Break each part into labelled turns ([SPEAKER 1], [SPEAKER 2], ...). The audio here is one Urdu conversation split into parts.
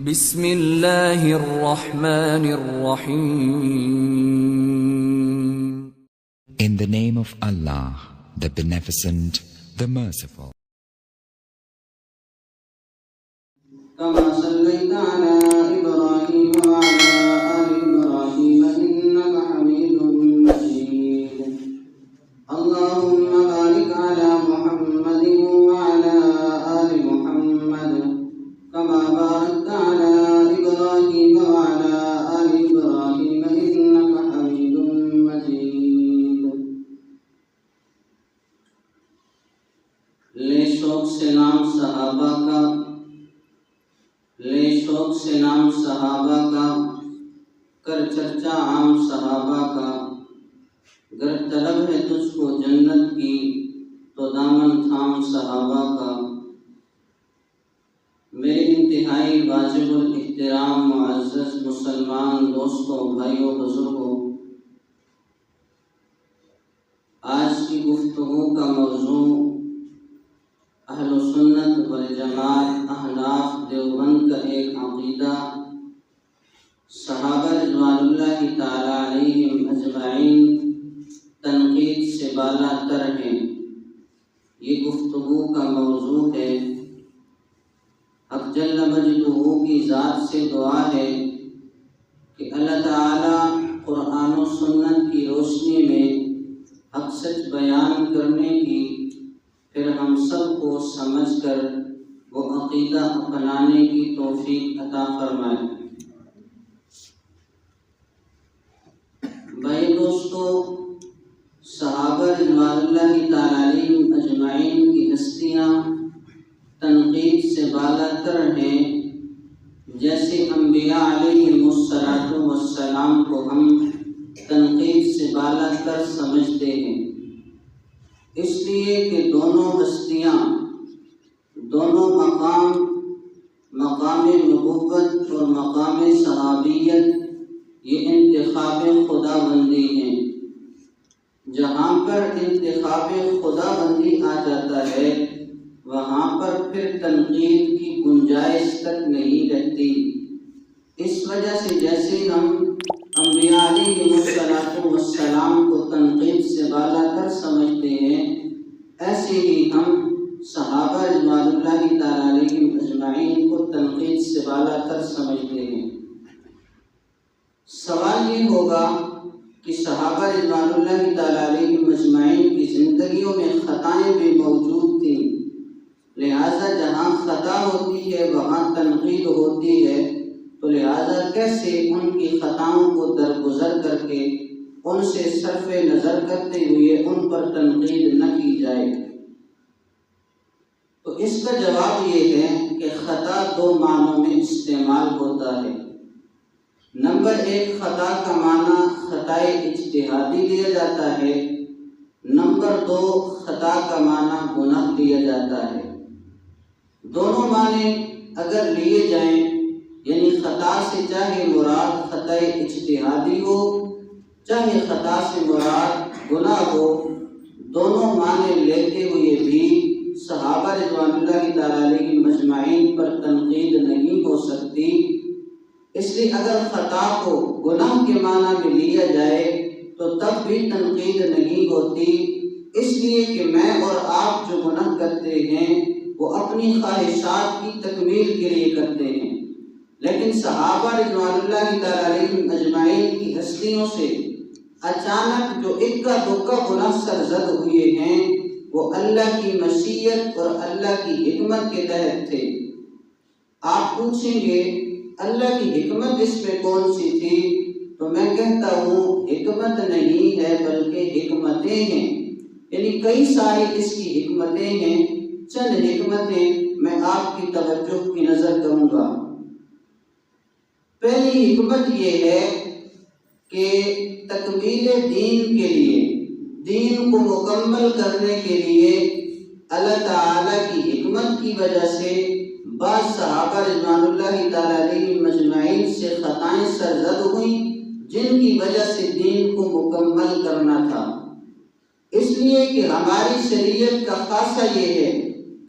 [SPEAKER 1] بسم اللہ الرحمن الرحیم.
[SPEAKER 2] In the name of Allah, the Beneficent, the Merciful.
[SPEAKER 3] كما صليت على إبراهيم وعلى آل إبراهيم إنك حميد مجيد. اللهم بارك على محمد وعلى آل محمد كما باركت على إبراهيم وعلى آل إبراهيم إنك حميد مجيد. لے شوق سے نام صحابہ کا، لے شوق سے نام صحابہ کا، کر چرچا عام صحابہ کا. گر طلب ہے تجھ کو جنت کی تو دامن تھام صحابہ کا. میرے انتہائی واجب الاحترام معزز مسلمان دوستوں، بھائیوں، بزرگوں، آج کی گفتگو کا موضوع اہل سنت والجماعت احناف دیوبند کا ایک عقیدہ صحابہ رضوان اللہ تعالی علیہم اجمعین تنقید سے بالا تر ہیں. یہ گفتگو کا موضوع ہے. حق جل مجدہ کی ذات سے دعا ہے کہ اللہ تعالی قرآن و سنت کی روشنی میں حق سچ بیان کرنے کی، پھر ہم سب کو سمجھ کر وہ عقیدہ اپنانے کی توفیق عطا فرمائے. بھائی دوستو، صحابہ رضوان اللہ تعالی علیہم اجمعین کی ہستیاں تنقید سے بالا تر ہیں. جیسے انبیاء علیہم السلام کو ہم تنقید سے بالا تر سمجھتے ہیں، اس لیے کہ دونوں ہستیاں، دونوں مقام نبوت اور مقام صحابیت یہ انتخاب خدا بندی ہیں. جہاں پر انتخاب خدا بندی آ جاتا ہے وہاں پر پھر تنقید کی گنجائش تک نہیں رہتی. اس وجہ سے جیسے ہم انبیاء علیہم السلام کو تنقید سے بالا تر سمجھتے ہیں، ایسے ہی ہم صحابہ رضوان اللہ تعالی علیہم اجمعین کو تنقید سے بالا تر سمجھتے ہیں. سوال یہ ہوگا کہ صحابہ رضوان اللہ تعالی علیہم اجمعین کی زندگیوں میں خطائیں بھی موجود تھیں، لہذا جہاں خطا ہوتی ہے وہاں تنقید ہوتی ہے، تو لہذا کیسے ان کی خطاؤں کو درگزر کر کے ان سے صرف نظر کرتے ہوئے ان پر تنقید نہ کی جائے؟ تو اس کا جواب یہ ہے کہ خطا دو معنوں میں استعمال ہوتا ہے. نمبر ایک، خطا کا معنی خطائے اجتہادی لیا جاتا ہے. نمبر دو، خطا کا معنی گناہ لیا جاتا ہے. دونوں معنی اگر لیے جائیں، یعنی خطا سے چاہے مراد خطا اجتہادی ہو چاہے خطا سے مراد گناہ ہو، دونوں معنی لیتے ہوئے بھی صحابہ رضوان اللہ تعالی علیہم اجمعین پر تنقید نہیں ہو سکتی. اس لیے اگر خطا کو گناہ کے معنی میں لیا جائے تو تب بھی تنقید نہیں ہوتی، اس لیے کہ میں اور آپ جو گناہ کرتے ہیں وہ اپنی خواہشات کی تکمیل کے لیے کرتے ہیں. لیکن صحابہ رضوان اللہ تعالی علیہم اجمعین کی ہستیوں سے اچانک جو اکا دکا گناہ سرزد ہوئے ہیں وہ اللہ کی مشیت اور اللہ کی حکمت کے تحت تھے. آپ پوچھیں گے اللہ کی حکمت اس میں کون سی تھی؟ تو میں کہتا ہوں حکمت نہیں ہے بلکہ حکمتیں ہیں، یعنی کئی ساری اس کی حکمتیں ہیں. چند حکمتیں میں آپ کی توجہ کی نظر کروں گا. پہلی حکمت یہ ہے کہ تکمیل دین کے لیے، دین کو مکمل کرنے کے لیے اللہ تعالی کی حکمت کی وجہ سے بعض صحابہ رضوان اللہ تعالی علیہم اجمعین سے خطائیں سرزد ہوئیں جن کی وجہ سے دین کو مکمل کرنا تھا. اس لیے کہ ہماری شریعت کا خاصہ یہ ہے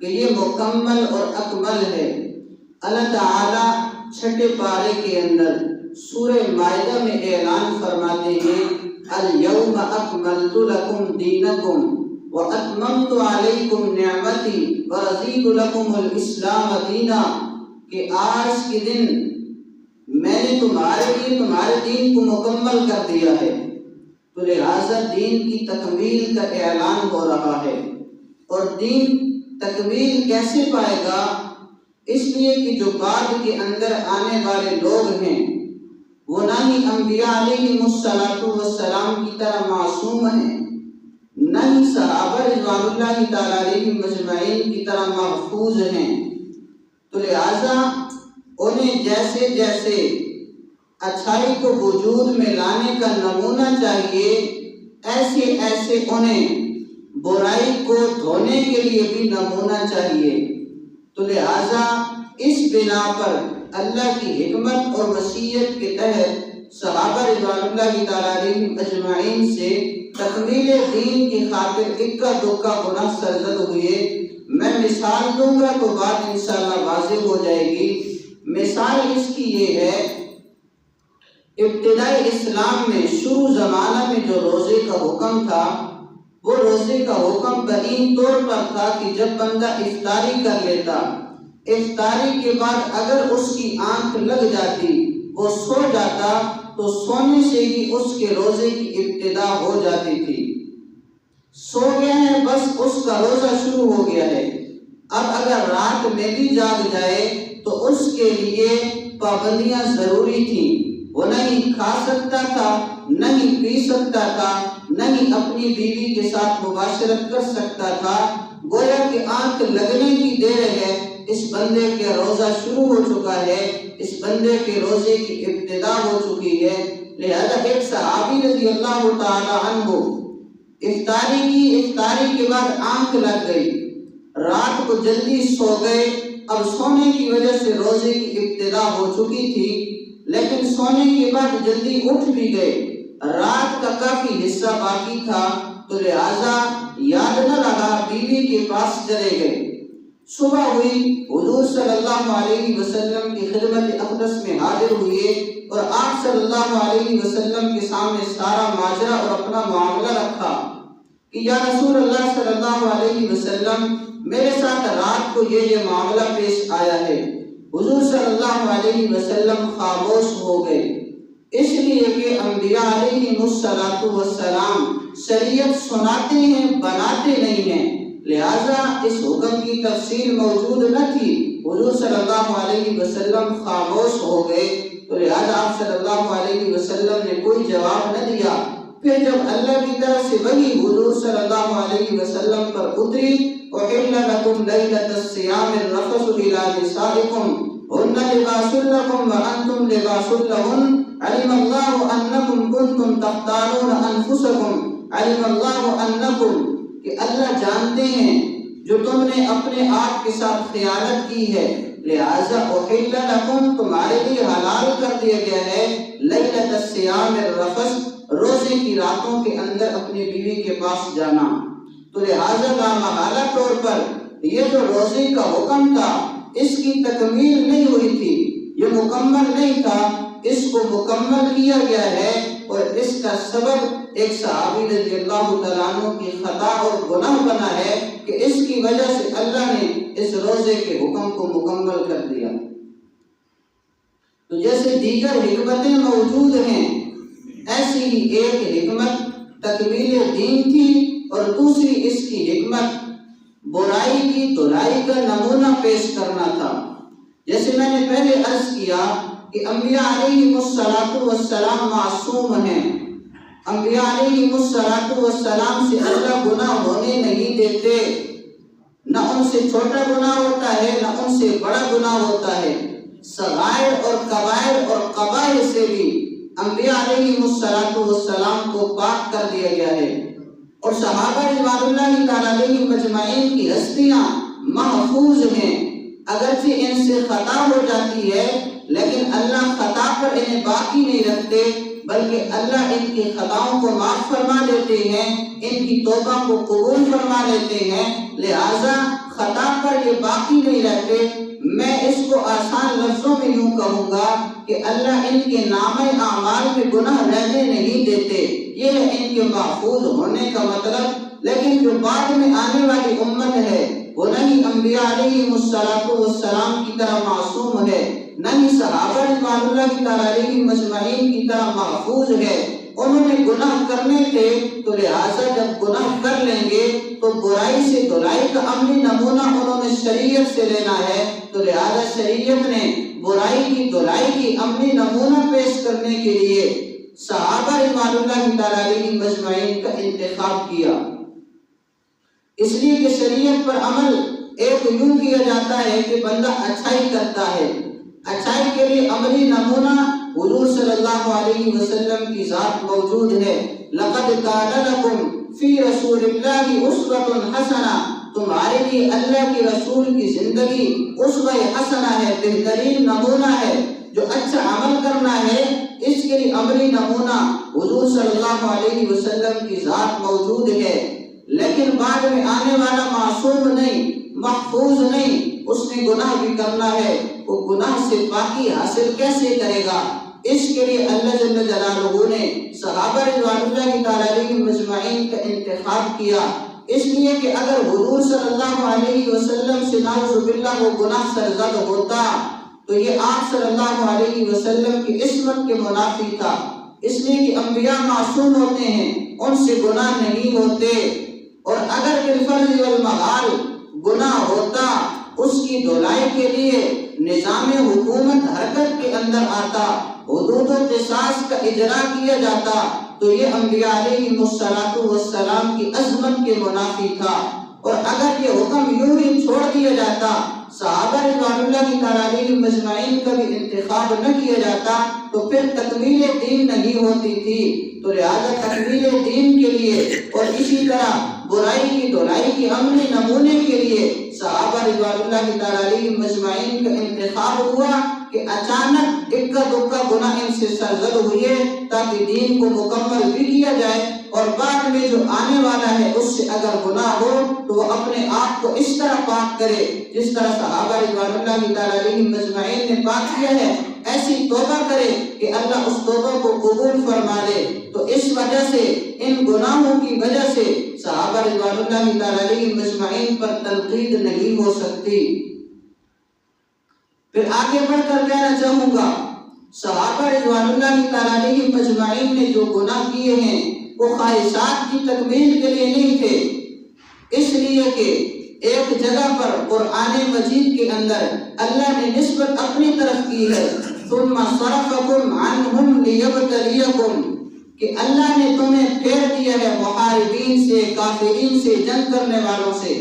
[SPEAKER 3] کہ یہ مکمل اور اکمل ہے. اللہ تعالی چھٹے پارے کے اندر سورہ مائدہ میں اعلان فرماتے ہیں الیوم اکملت لکم دینکم واتممت علیکم نعمتی ورضیت لکم الاسلام دینا، کہ آج کے دن میں نے تمہارے لیے تمہارے دین کو مکمل کر دیا ہے۔ تو لہٰذا دین کی تکمیل کا اعلان ہو رہا ہے، اور دین تکمیل کیسے پائے گا؟ اس لیے کہ جو بعد کے اندر آنے والے لوگ ہیں وہ نہ ہی انبیاء علیہم السلام کی طرح معصوم ہیں، نہ ہی صحابہ رضوان اللہ تعالیٰ علیہم مجمعین کی طرح محفوظ ہیں۔ تو لہٰذا انہیں جیسے جیسے اچھائی کو وجود میں لانے کا نمونہ چاہیے، ایسے ایسے انہیں برائی کو دھونے کے لیے بھی نمونہ چاہیے۔ تو لہٰذا اس بنا پر اللہ کی حکمت اور مشیت کے تحت صحابہ رضوان اللہ تعالیٰ علیہم اجمعین سے تکمیل دین کی خاطر اکا دکا گناہ سرزد ہوئے۔ میں مثال دوں گا تو بات انشاءاللہ واضح ہو جائے گی۔ مثال اس کی یہ ہے، ابتدائی اسلام میں شروع زمانہ میں جو روزے کا حکم تھا، وہ روزے کا حکم بعین طور پر تھا کہ جب بندہ افطاری کر لیتا، افطاری کے بعد اگر اس کی آنکھ لگ جاتی، وہ سو جاتا، تو سونے سے ہی اس کے روزے کی ابتدا ہو جاتی تھی۔ سو گیا ہے، بس اس کا روزہ شروع ہو گیا ہے۔ اب اگر رات میں بھی جاگ جائے تو اس کے لیے پابندیاں ضروری تھیں۔ وہ نہیں کھا سکتا تھا، نہیں پی سکتا تھا، نہیں اپنی بیوی کے ساتھ مباشرت کر سکتا تھا۔ گویا کہ آنکھ لگنے کی دیر ہے، اس بندے کے روزہ شروع ہو چکا ہے، اس بندے کے روزے کی ابتدا ہو چکی ہے۔ لہذا ایک صحابی رضی اللہ تعالی عنہ افطاری کی، افطاری کے بعد آنکھ لگ گئی، رات کو جلدی سو گئے۔ اب سونے کی وجہ سے روزے کی ابتدا ہو چکی تھی، لیکن سونے کے بعد جلدی اٹھ بھی گئے، رات کا کافی حصہ باقی تھا، تو لہٰذا یاد نہ رہا، بیوی کے پاس چلے گئے۔ صبح ہوئی، حضور صلی اللہ علیہ وسلم کی خدمت اقدس میں حاضر ہوئے اور آپ صلی اللہ علیہ وسلم کے سامنے سارا ماجرا اور اپنا معاملہ رکھا کہ یا رسول اللہ صلی اللہ علیہ وسلم، میرے ساتھ رات کو یہ معاملہ پیش آیا ہے۔ حضور صلی اللہ علیہ وسلم خاموش ہو گئے، اس لیے کہ انبیاء علیہم السلام شریعت سناتے ہیں، بناتے نہیں ہیں، لہذا اس حکم کی تفصیل موجود نہ تھی۔ حضور صلی اللہ علیہ وسلم خاموش ہو گئے، تو لہذا آپ صلی اللہ علیہ وسلم نے کوئی جواب نہ دیا۔ پھر جب اللہ کی طرف سے وحی حضور صلی اللہ علیہ وسلم پر اتری، احل لکم لیلۃ الصیام الرفث الی نسائکم ہن لباس لکم وانتم لباس لہن علم اللہ انکم کنتم تختارون انفسکم علم اللہ انکم، کہ اللہ جانتے ہیں جو تم نے اپنے آپ کے ساتھ خیانت کی ہے، لہذا احل لکم، تمہارے لیے حلال کر دیا گیا ہے، لیلۃ الصیام الرفث، روزے کی راتوں کے اندر اپنی بیوی کے پاس جانا۔ تو لہذا لامحالہ طور پر یہ جو روزے کا حکم تھا، اس کی تکمیل نہیں ہوئی تھی، یہ مکمل نہیں تھا، اس کو مکمل کیا گیا ہے، اور اس کا سبب ایک صحابی رضی اللہ تعالیٰ عنہ کی خطا اور گناہ بنا ہے کہ اس کی وجہ سے اللہ نے اس روزے کے حکم کو مکمل کر دیا۔ تو جیسے دیگر حکمتیں موجود ہیں، ایسی ہی ایک حکمت تکمیل دین تھی، اور دوسری اس کی حکمت برائی کی دھلائی کا نمونہ پیش کرنا تھا۔ جیسے میں نے پہلے عرض کیا کہ انبیاء علیہم السلام معصوم ہیں، انبیاء علیہم السلام سے اللہ گناہ ہونے نہیں دیتے، نہ ان سے چھوٹا گناہ ہوتا ہے، نہ ان سے بڑا گناہ ہوتا ہے۔ صغائر اور کبائر اور قبائح سے بھی انبیاء علیہم السلام کو پاک کر دیا گیا ہے، اور صحابہ رضوان اللہ تعالیٰ علیہم مجمعین کی ہستیاں محفوظ ہیں۔ اگرچہ ان سے خطا ہو جاتی ہے، لیکن اللہ خطا پر انہیں باقی نہیں رکھتے، بلکہ اللہ ان کی خطاؤں کو معاف فرما دیتے ہیں، ان کی توبہ کو قبول فرما لیتے ہیں۔ لہٰذا خطا پر یہ باقی نہیں رہتے، میں اس کو آسان لفظوں میں یوں کہوں گا کہ اللہ ان کے نامہ اعمال میں گناہ رہنے نہیں دیتے، یہ ہے ان کے محفوظ ہونے کا مطلب۔ لیکن جو بعد میں آنے والی امت ہے وہ نہ ہی انبیاء علیہ السلام کی طرح معصوم ہے، نہ ہی صحابہ رضوان اللہ تعالیٰ علیہم اجمعین کی طرح محفوظ ہے۔ انہوں نے گناہ کرنے تھے تو لہٰذا جب گناہ کر لیں گے تو برائی سے دلائی کا عملی نمونہ انہوں نے شریعت سے لینا ہے، تو لہٰذا شریعت نے برائی کی دلائی کی عملی نمونہ پیش کرنے کے لیے صحابہ رضوان اللہ تعالیٰ علیہم اجمعین کا انتخاب کیا۔ اس لیے کہ شریعت پر عمل ایک یوں کیا جاتا ہے کہ بندہ اچھائی کرتا ہے، اچھائی کے لیے عملی نمونہ حضور صلی اللہ علیہ وسلم کی ذات موجود ہے۔ لَقَدْ كَانَ لَكُمْ فِي رَسُولِ اللَّهِ أُسْوَةٌ حَسَنَةٌ، تمہارے لیے اللہ کے رسول کی زندگی اسوہ حسنہ ہے، بہترین نمونہ ہے۔ جو اچھا عمل کرنا ہے اس کے لیے عملی نمونہ حضور صلی اللہ علیہ وسلم کی ذات موجود ہے۔ لیکن بعد میں آنے والا معصوم نہیں، محفوظ نہیں، اس نے گناہ بھی کرنا ہے، وہ گناہ سے پاکی حاصل کیسے کرے گا؟ اس کے لیے اللہ جل جلالہ نے صحابہ رضوان اللہ تعالیٰ علیہم اجمعین کا انتخاب کیا، اس لیے کہ اگر حضور صلی اللہ علیہ وسلم سے نعوذ باللہ وہ گناہ سرزد ہوتا تو یہ آپ صلی اللہ علیہ وسلم کی عصمت کے منافی تھا۔ اس لیے کہ انبیاء معصوم ہوتے ہیں، ان سے گناہ نہیں ہوتے، اور اگر بالفرض والمحال گناہ ہوتا اس کی دھلائی کے لیے نظام حکومت حرکت کے اندر آتا، حدود و قصاص کا اجرا کیا جاتا، تو یہ انبیاء علیہم السلام کی عظمت کے منافی تھا۔ اور اگر یہ حکم یوں ہی چھوڑ دیا جاتا، صحابہ رضوان اللہ تعالیٰ علیہم اجمعین کا بھی انتخاب نہ کیا جاتا، تو پھر تکمیل دین نہیں ہوتی تھی۔ تو لہذا تکمیل دین کے لیے اور اسی طرح برائی کی دلائی کی عملی نمونے کے لیے صحابہ رضوان اللہ تعالیٰ علیہم اجمعین کا انتخاب ہوا کہ اچانک اکا دکا گناہ ان سے سرزد ہوئے تاکہ دین کو مکمل بھی کیا جائے، اور بعد میں جو آنے والا ہے اس سے اگر گناہ ہو تو وہ اپنے آپ کو اس طرح پاک کرے جس طرح صحابہ رضوان اللہ تعالیٰ علیہم اجمعین نے پاک کیا ہے، ایسی توبہ کرے کہ اللہ اس توبہ کو قبول فرما لے۔ تو اس وجہ سے ان گناہوں کی وجہ سے صحابہ رضوان اللہ تعالیٰ علیہم اجمعین پر تنقید نہیں ہو سکتی۔ پھر آگے بڑھ کر کہنا چاہوں گا، صحابہ رضوان اللہ تعالیٰ علیہم اجمعین نے جو گناہ کیے ہیں وہ خواہشات کی تکمیل کے لیے نہیں تھے، اس لیے کہ ایک جگہ پر قرآن مجید کے اندر اللہ نے نسبت اپنی طرف کی ہے، ثم صرفکم عنہم لیبتلیکم، کہ اللہ نے تمہیں پھیر دیا ہے محاربین سے، کافرین سے، جنگ کرنے والوں سے۔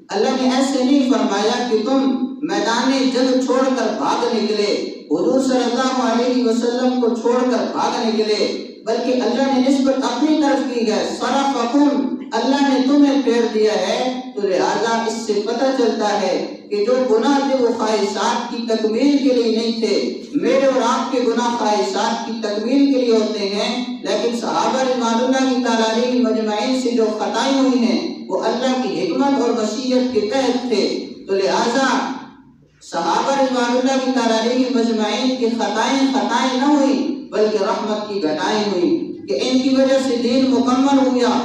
[SPEAKER 3] اللہ نے ایسے نہیں فرمایا کہ تم میدان جنگ چھوڑ کر بھاگ نکلے، حضور صلی اللہ علیہ وسلم کو چھوڑ کر بھاگ نکلے، بلکہ اللہ نے نسبت اپنی طرف کی ہے، صرفکم، اللہ نے تمہیں پھیر دیا ہے۔ تو لہذا اس سے پتہ چلتا ہے کہ جو گناہ تھے وہ خواہشات کی تکمیل کے لیے نہیں تھے۔ میرے اور آپ کے گناہ خواہشات کی تکمیل کے لیے ہوتے ہیں، لیکن صحابہ رضوان اللہ تعالیٰ علیہم اجمعین سے جو خطائیں ہوئی ہیں وہ اللہ کی حکمت اور مشیت کے تحت تھے۔ تو لہذا صحابہ رضوان اللہ تعالیٰ علیہم اجمعین کی خطائیں نہ ہوئی بلکہ رحمت کی گھٹائیں ہوئی کہ ان کی وجہ سے دین مکمل ہوا۔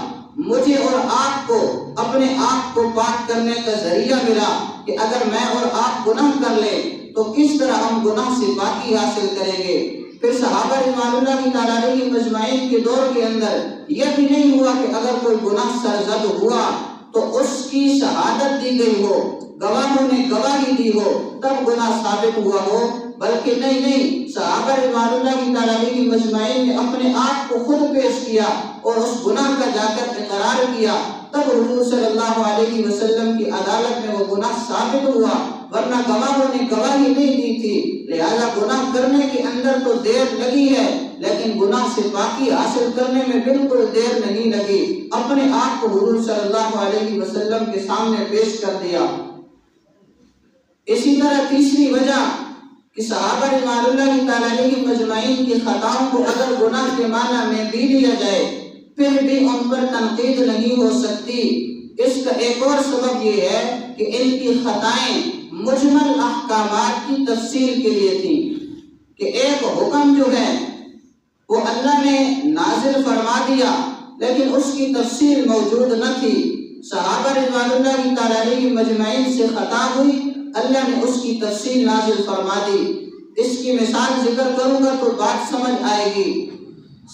[SPEAKER 3] مجھے اور آپ کو اپنے آپ کو پاک کرنے کا ذریعہ ملا کہ اگر میں اور آپ گناہ کر لیں تو کس طرح ہم گناہ سے پاکی حاصل کریں گے۔ پھر صحابہ رضوان اللہ تعالیٰ علیہم اجمعین کے دور کے اندر یہ بھی نہیں ہوا کہ اگر کوئی گناہ سرزد ہوا تو اس کی شہادت دی گئی ہو، گواہوں نے گواہی دی ہو تب گناہ ثابت ہوا ہو، بلکہ نہیں، صحابہ رضوان اللہ تعالیٰ علیہم اجمعین نے اپنے آپ کو خود پیش کیا اور اس گناہ کا جا کر اقرار کیا، تب حضور صلی اللہ علیہ وسلم کی عدالت میں وہ گناہ ثابت ہوا، ورنہ گواہوں نے گواہی نہیں دی تھی۔ لہذا گناہ کرنے کے اندر تو دیر لگی ہے، لیکن گناہ سے پاکی حاصل کرنے میں بالکل دیر نہیں لگی، اپنے آپ کو حضور صلی اللہ علیہ وسلم کے سامنے پیش کر دیا۔ اسی طرح تیسری وجہ کہ صحابہ رضوان اللہ تعالیٰ علیہم اجمعین کی خطاؤں کو اگر گناہ کے معنی میں بھی لیا جائے پھر بھی ان پر تنقید نہیں ہو سکتی، اس کا ایک اور سبب یہ ہے کہ ان کی خطائیں مجمل احکامات کی تفصیل کے لیے تھیں، کہ ایک حکم جو ہے وہ اللہ نے نازل فرما دیا لیکن اس کی تفصیل موجود نہ تھی، صحابہ رضوان اللہ تعالیٰ علیہ مجمعین سے خطا ہوئی، اللہ نے اس کی تفصیل نازل فرما دی۔ اس کی مثال ذکر کروں گا تو بات سمجھ آئے گی۔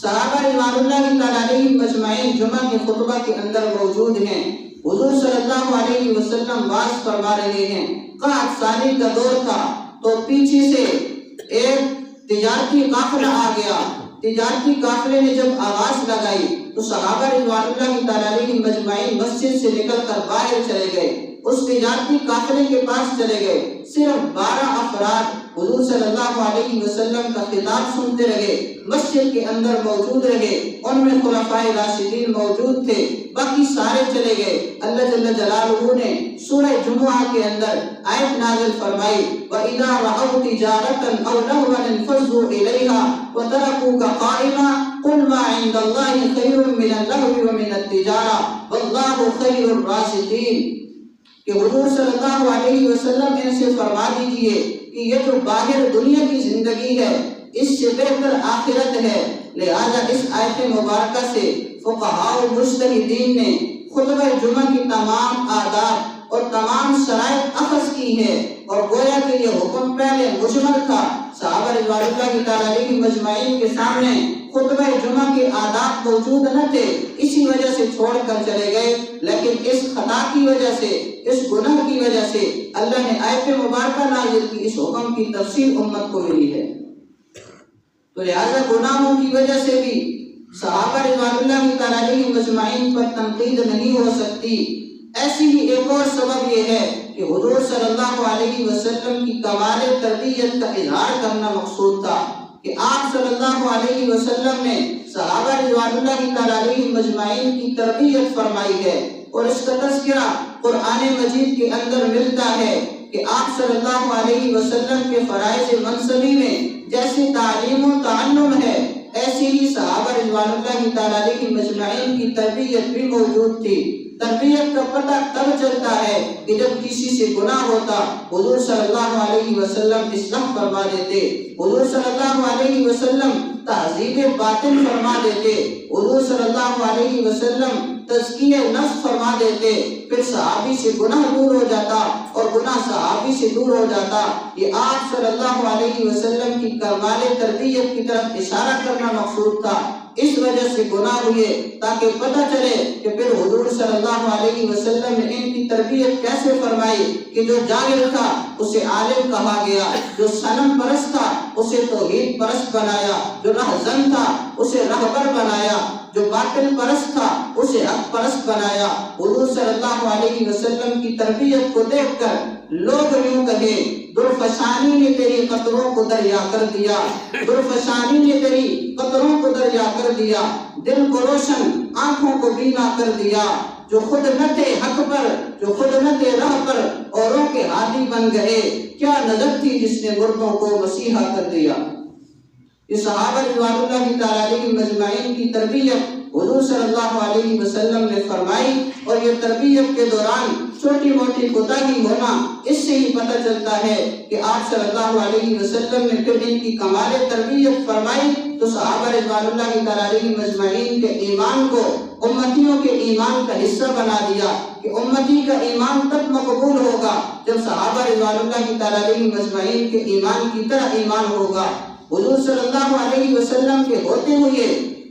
[SPEAKER 3] صحابہ رضوان اللہ تعالیٰ علیہ مجمعین جمعہ کے خطبہ کے اندر موجود ہیں، حضور صلی اللہ علیہ وسلم واعظ فرما رہے ہیں، قحط سالی کا دور تھا، تو پیچھے سے ایک تجارتی قافلہ آ گیا۔ تجارتی قافلے نے جب آواز لگائی تو صحابہ رضوان اللہ تعالیٰ علیہ مجمعین مسجد سے نکل کر باہر چلے گئے، اس تجارتی قافلے کے پاس چلے گئے۔ صرف 12 افراد حضور صلی اللہ علیہ وسلم کا خطاب سنتے رہے، مسجد کے اندر موجود رہے، ان میں خلفائے راشدین موجود تھے، باقی سارے چلے گئے۔ اللہ جل جلالہ نے سورہ جمعہ کے اندر آیت نازل فرمائی، وَإِذَا رَأَوْا تِجَارَةً أَوْ لَهْوًا انفَضُّوا إِلَيْهَا وَتَرَكُوكَ قَائِمًا قُلْ مَا عِندَ اللَّهِ خَيْرٌ مِنَ اللَّهْوِ وَمِنَ التِّجَارَةِ وَاللَّهُ خَيْرُ الرَّازِقِينَ، کہ حضور صلی اللہ علیہ وسلم ان سے فرما دیجئے کہ یہ جو باہر دنیا کی زندگی ہے اس سے بہتر آخرت ہے۔ لہذا اس آیت مبارکہ سے فقہاء و مجتہدین نے خطبہ جمعہ کی تمام آداب اور تمام شرائط اخذ کی ہے، اور گویا کہ یہ حکم پہلے مجمل تھا، صحابہ رضوان اللہ تعالیٰ علیہ مجمعین کے سامنے خطبہ جمعہ کے آداب موجود نہ تھے، اسی وجہ سے چھوڑ کر چلے گئے، لیکن اس خطا کی وجہ سے، اس گناہ کی وجہ سے اللہ نے آیت مبارکہ نازل کی، اس حکم کی تفصیل امت کو ملی ہے۔ تو لہذا گناہوں کی وجہ سے بھی صحابہ رضوان اللہ تعالیٰ علیہ مجمعین پر تنقید نہیں ہو سکتی۔ ایسی ہی ایک اور سبب یہ ہے کہ حضور صلی اللہ علیہ وسلم کی کمال تربیت کا اظہار کرنا مقصود تھا، کہ آپ صلی اللہ علیہ وسلم نے صحابہ رضوان اللہ تعالیٰ علیہ مجمعین کی تربیت فرمائی ہے، اور اس کا تذکرہ قرآن مجید کے اندر ملتا ہے کہ آپ صلی اللہ علیہ وسلم کے فرائض منصبی میں جیسے تعلیم و تعلم ہے، ایسی ہی صحابہ رضوان اللہ تعالیٰ علیہ مجمعین کی تربیت بھی موجود تھی۔ تربیت کا پتہ تب چلتا ہے کہ جب کسی سے گناہ ہوتا حضور صلی اللہ علیہ وسلم اصلاح فرما دیتے، حضور صلی اللہ علیہ وسلم تہذیب باطن فرما دیتے، حضور صلی اللہ علیہ وسلم تزکیہ نفس فرما دیتے، پھر صحابی سے گناہ دور ہو جاتا اور گناہ صحابی سے دور ہو جاتا۔ یہ آپ صلی اللہ علیہ وسلم کی کمال تربیت کی طرف اشارہ کرنا مقصود تھا۔ اس وجہ سے گناہ ہوئے تاکہ پتہ چلے کہ پھر حضور صلی اللہ علیہ وسلم نے ان کی تربیت کیسے فرمائی، کہ جو جاہل تھا اسے عالم کہا گیا، جو صنم پرست تھا اسے توحید پرست بنایا، جو رہزن تھا اسے رہبر بنایا، جو باطل پرست تھا اسے حق پرست بنایا۔ حضور صلی اللہ علیہ وسلم کی تربیت کو دیکھ کر لوگ یوں کہے، درفشانی نے تیری قطروں کو دریا کر دیا، درفشانی نے تیری قطروں کو دریا کر دیا، دل کو روشن آنکھوں کو بینا کر دیا، جو خود نہ تھے حق پر، جو خود نہ تھے راہ پر، اوروں کے ہادی بن گئے، کیا نظر تھی جس نے مردوں کو مسیحا کر دیا۔ یہ صحابہ رضوان اللہ تعالیٰ علیہ مجمعین کی تربیت حضور صلی اللہ علیہ وسلم نے فرمائی، اور یہ تربیت کے دوران چھوٹی موٹی کوتاہی ہونا، اس سے ہی پتہ چلتا ہے کہ آپ صلی اللہ علیہ وسلم نے پھر ان کی کمال تربیت فرمائی تو صحابہ رضوان اللہ تعالیٰ علیہ مجمعین کے ایمان کو امتیوں کے ایمان کا حصہ بنا دیا، کہ امتی کا ایمان تب مقبول ہوگا جب صحابہ رضوان اللہ تعالیٰ علیہ مجمعین کے ایمان کی طرح ایمان ہوگا۔ حضور صلی اللہ علیہ وسلم کے ہوتے ہوئے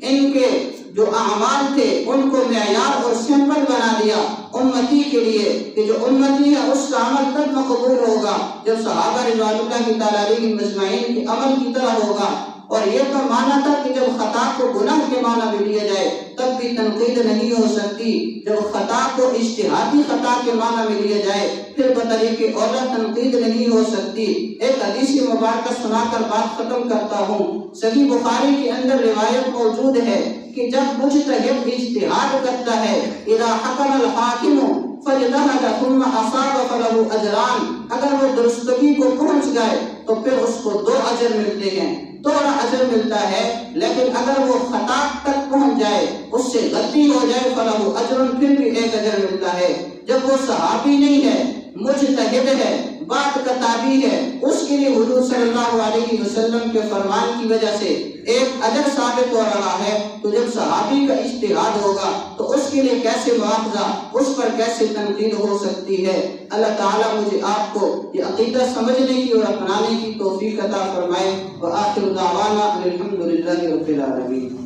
[SPEAKER 3] ان کے جو اعمال تھے ان کو معیار اور سمپل بنا دیا امتی کے لیے، کہ جو امتی ہے اس کا عمل تب مقبول ہوگا جب صحابہ رضوان اللہ تعالیٰ علیہ مجمعین کے عمل کی طرح ہوگا۔ اور یہ تو مانا تھا کہ جب خطا کو گناہ کے معنی میں لیا جائے تب بھی تنقید نہیں ہو سکتی، جب خطا کو اجتہادی خطا کے معنی میں لیا جائے پھر بطریق اولا تنقید نہیں ہو سکتی۔ ایک حدیث مبارکہ سنا کر بات ختم کرتا ہوں۔ صحیح بخاری کے اندر روایت موجود ہے کہ جب مجتہد اجتہاد کرتا ہے، اذا حکم الحاکم فَاجْتَهَدَ ثُمَّ أَصَابَ فَلَهُ أَجْرَانِ، اگر وہ درستگی کو پہنچ گئے تو پھر اس کو 2 اجر ملتے ہیں، 2 اجر ملتا ہے۔ لیکن اگر وہ خطا تک پہنچ جائے، اس سے غلطی ہو جائے، فَلَهُ أَجْرٌ، پھر بھی 1 اجر ملتا ہے۔ جب وہ صحابی نہیں ہے، مجتہد ہے، بات کا تابع ہے، اس کے لیے حضور صلی اللہ علیہ وسلم کے فرمان کی وجہ سے 1 اجر ثابت ہو رہا ہے، تو جب صحابی کا اجتہاد ہوگا تو اس کے لیے کیسے مواخذہ، اس پر کیسے تنقید ہو سکتی ہے؟ اللہ تعالیٰ مجھے آپ کو یہ عقیدہ سمجھنے کی اور اپنانے کی توفیق عطا فرمائے۔ وآخر دعوانا الحمدللہ رب العالمین۔